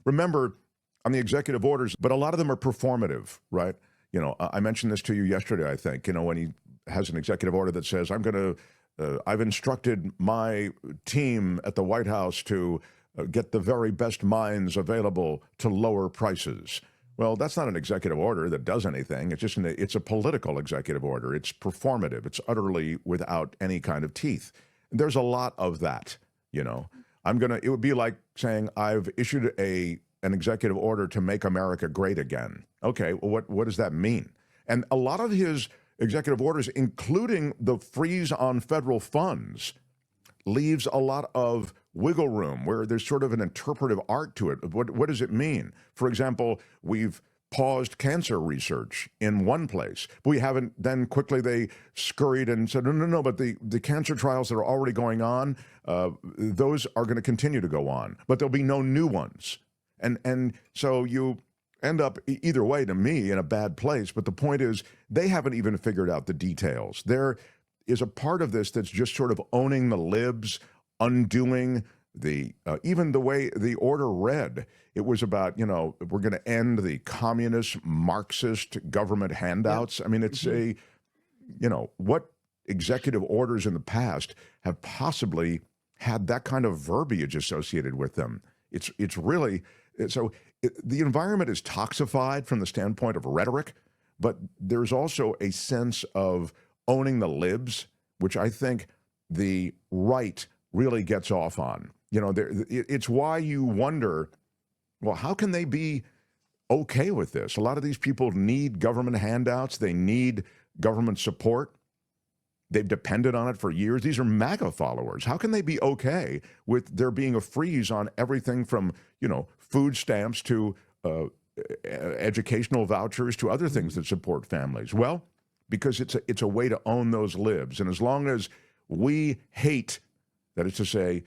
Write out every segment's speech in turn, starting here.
remember on the executive orders, but a lot of them are performative, right? I mentioned this to you yesterday, I think, when he has an executive order that says, I've instructed my team at the White House to get the very best minds available to lower prices. Well, that's not an executive order that does anything. It's a political executive order. It's performative. It's utterly without any kind of teeth. There's a lot of that, It would be like saying I've issued an executive order to make America great again. Okay, well, what does that mean? And a lot of his executive orders, including the freeze on federal funds, leaves a lot of wiggle room where there's sort of an interpretive art to it. What does it mean? For example, we've paused cancer research in one place, but we haven't. Then quickly they scurried and said, no, but the cancer trials that are already going on, those are going to continue to go on, but there'll be no new ones. And so you end up, either way, to me, in a bad place. But the point is, they haven't even figured out the details. There is a part of this that's just sort of owning the libs, undoing even the way the order read. It was about, we're going to end the communist, Marxist government handouts. I mean, it's what executive orders in the past have possibly had that kind of verbiage associated with them? It's really, so the environment is toxified from the standpoint of rhetoric, but there's also a sense of owning the libs, which I think the right really gets off on. It's why you wonder, well, how can they be okay with this? A lot of these people need government handouts. They need government support. They've depended on it for years. These are MAGA followers. How can they be okay with there being a freeze on everything from, food stamps to educational vouchers to other things that support families? Well, because it's a way to own those libs. And as long as we hate, that is to say,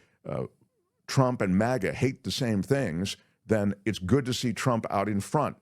Trump and MAGA hate the same things, then it's good to see Trump out in front,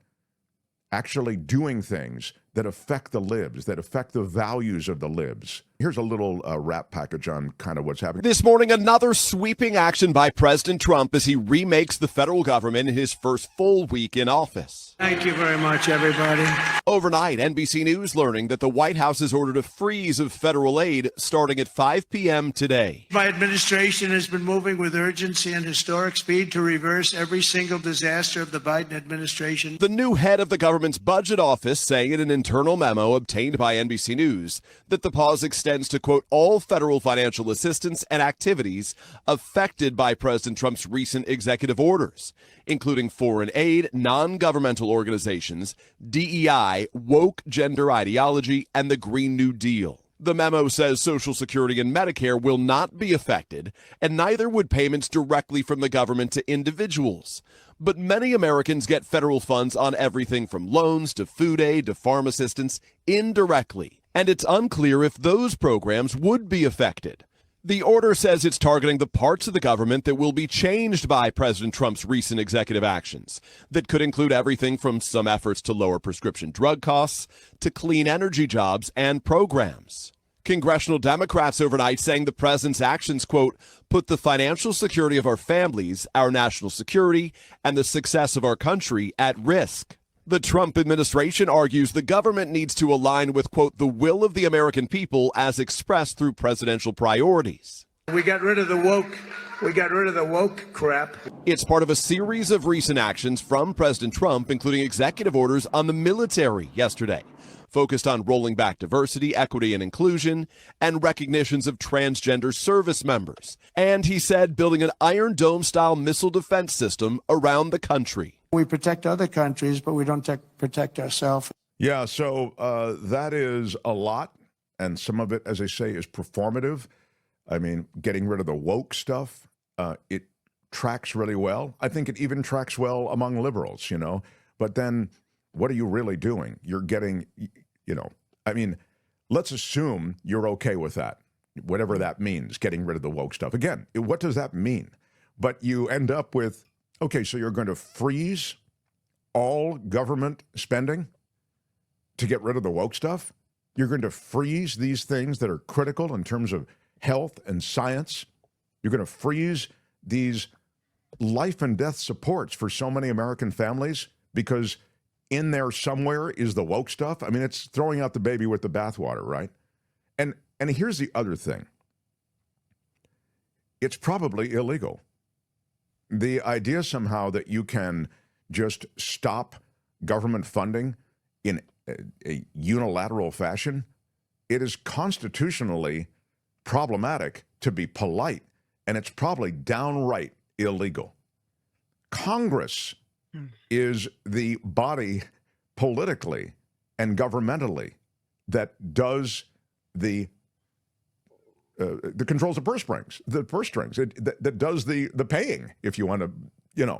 actually doing things that affect the libs, that affect the values of the libs. Here's a little wrap package on kind of what's happening. This morning, another sweeping action by President Trump as he remakes the federal government in his first full week in office. Thank you very much, everybody. Overnight, NBC News learning that the White House has ordered a freeze of federal aid starting at 5 p.m. today. My administration has been moving with urgency and historic speed to reverse every single disaster of the Biden administration. The new head of the government's budget office saying in an internal memo obtained by NBC News that the pause extends to, quote, all federal financial assistance and activities affected by President Trump's recent executive orders, including foreign aid, non-governmental organizations, DEI, woke gender ideology, and the Green New Deal. The memo says Social Security and Medicare will not be affected, and neither would payments directly from the government to individuals. But many Americans get federal funds on everything from loans to food aid to farm assistance indirectly, and it's unclear if those programs would be affected. The order says it's targeting the parts of the government that will be changed by President Trump's recent executive actions that could include everything from some efforts to lower prescription drug costs to clean energy jobs and programs. Congressional Democrats overnight saying the president's actions, quote, put the financial security of our families, our national security, and the success of our country at risk. The Trump administration argues the government needs to align with, quote, the will of the American people as expressed through presidential priorities. We got rid of the woke crap. It's part of a series of recent actions from President Trump, including executive orders on the military yesterday, focused on rolling back diversity, equity, and inclusion, and recognitions of transgender service members. And he said building an Iron Dome-style missile defense system around the country. We protect other countries, but we don't protect ourselves. Yeah, so that is a lot, and some of it, as I say, is performative. I mean, getting rid of the woke stuff, it tracks really well. I think it even tracks well among liberals, But then what are you really doing? You're getting, I mean, let's assume you're okay with that, whatever that means, getting rid of the woke stuff. Again, what does that mean? But you end up with, okay, so you're going to freeze all government spending to get rid of the woke stuff? You're going to freeze these things that are critical in terms of health and science? You're going to freeze these life and death supports for so many American families because in there somewhere is the woke stuff. I mean, it's throwing out the baby with the bathwater, right? And here's the other thing. It's probably illegal. The idea somehow that you can just stop government funding in a unilateral fashion, it is constitutionally problematic, to be polite, and it's probably downright illegal. Congress is the body politically and governmentally that does the controls the purse strings, that does the paying, if you want to,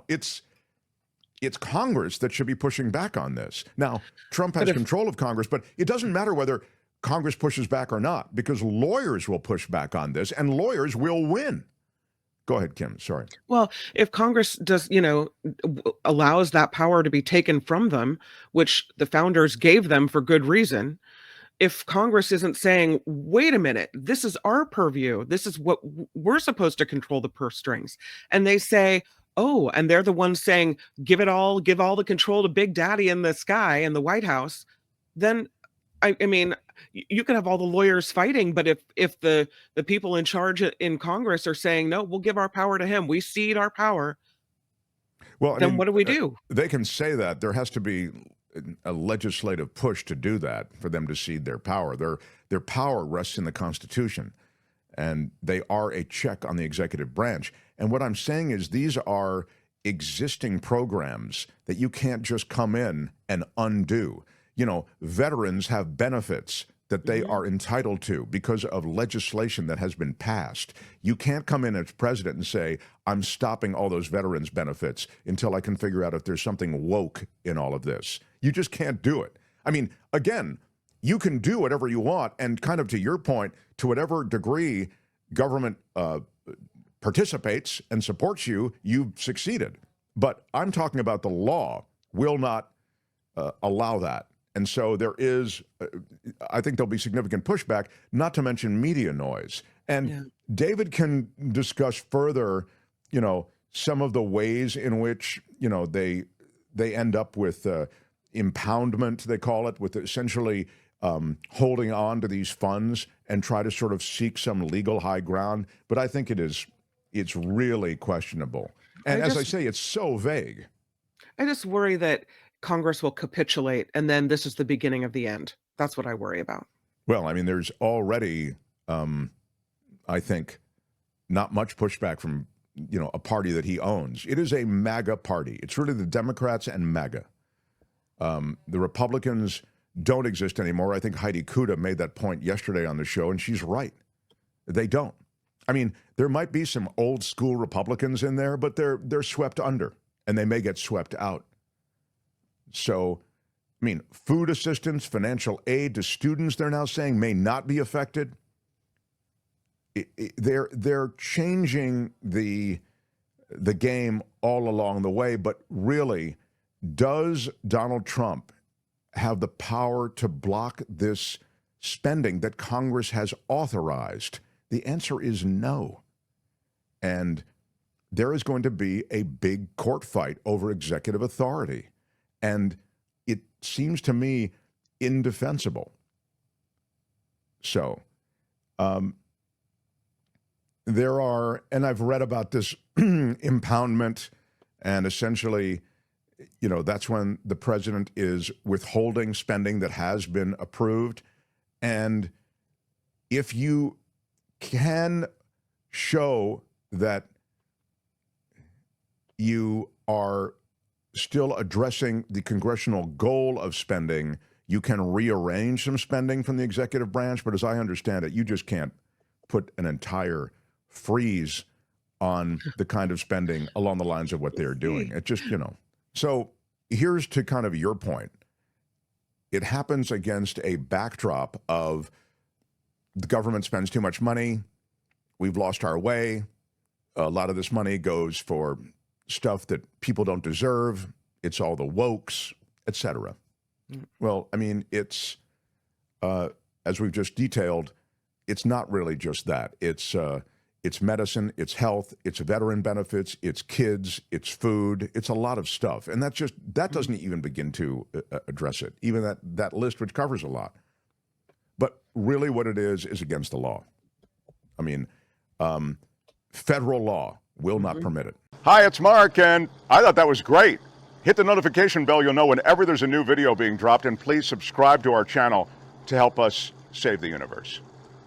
it's Congress that should be pushing back on this. Now, Trump has control of Congress, but it doesn't matter whether Congress pushes back or not, because lawyers will push back on this and lawyers will win. Go ahead, Kim. Sorry. Well, if Congress does, allows that power to be taken from them, which the founders gave them for good reason, if Congress isn't saying, wait a minute, this is our purview, this is what we're supposed to control the purse strings, and they say, oh, and they're the ones saying, give all the control to Big Daddy in the sky in the White House, then, I mean, you can have all the lawyers fighting, but if the people in charge in Congress are saying, no, we'll give our power to him, we cede our power, well, then what do we do? They can say that. There has to be a legislative push to do that for them to cede their power. Their power rests in the Constitution, and they are a check on the executive branch. And what I'm saying is these are existing programs that you can't just come in and undo. Veterans have benefits that they are entitled to because of legislation that has been passed. You can't come in as president and say, I'm stopping all those veterans' benefits until I can figure out if there's something woke in all of this. You just can't do it. I mean, again, you can do whatever you want, and kind of to your point, to whatever degree government participates and supports you, you've succeeded. But I'm talking about the law will not allow that. And so there is, I think there'll be significant pushback, not to mention media noise. And David can discuss further, some of the ways in which, they end up with impoundment, they call it, with essentially holding on to these funds and try to sort of seek some legal high ground. But I think it's really questionable. And as I say, it's so vague. I just worry that Congress will capitulate, and then this is the beginning of the end. That's what I worry about. Well, I mean, there's already, I think, not much pushback from, a party that he owns. It is a MAGA party. It's really the Democrats and MAGA. The Republicans don't exist anymore. I think Heidi Kuda made that point yesterday on the show, and she's right. They don't. I mean, there might be some old school Republicans in there, but they're swept under, and they may get swept out. So, I mean, food assistance, financial aid to students, they're now saying, may not be affected. They're changing the game all along the way, but really, does Donald Trump have the power to block this spending that Congress has authorized? The answer is no. And there is going to be a big court fight over executive authority. And it seems to me indefensible. So there are, and I've read about this impoundment, and essentially, that's when the president is withholding spending that has been approved. And if you can show that you are still addressing the congressional goal of spending, you can rearrange some spending from the executive branch. But as I understand it, you just can't put an entire freeze on the kind of spending along the lines of what they're doing. It just, So here's to kind of your point. It happens against a backdrop of the government spends too much money. We've lost our way. A lot of this money goes for stuff that people don't deserve. It's all the wokes, etc. Well, I mean, it's, as we've just detailed, it's not really just that. It's it's medicine, it's health, it's veteran benefits, it's kids, it's food, it's a lot of stuff. And that doesn't even begin to address it, even that list, which covers a lot. But really what it is against the law. I mean, federal law will not permit it. Hi, it's Mark, and I thought that was great. Hit the notification bell, you'll know whenever there's a new video being dropped, and please subscribe to our channel to help us save the universe.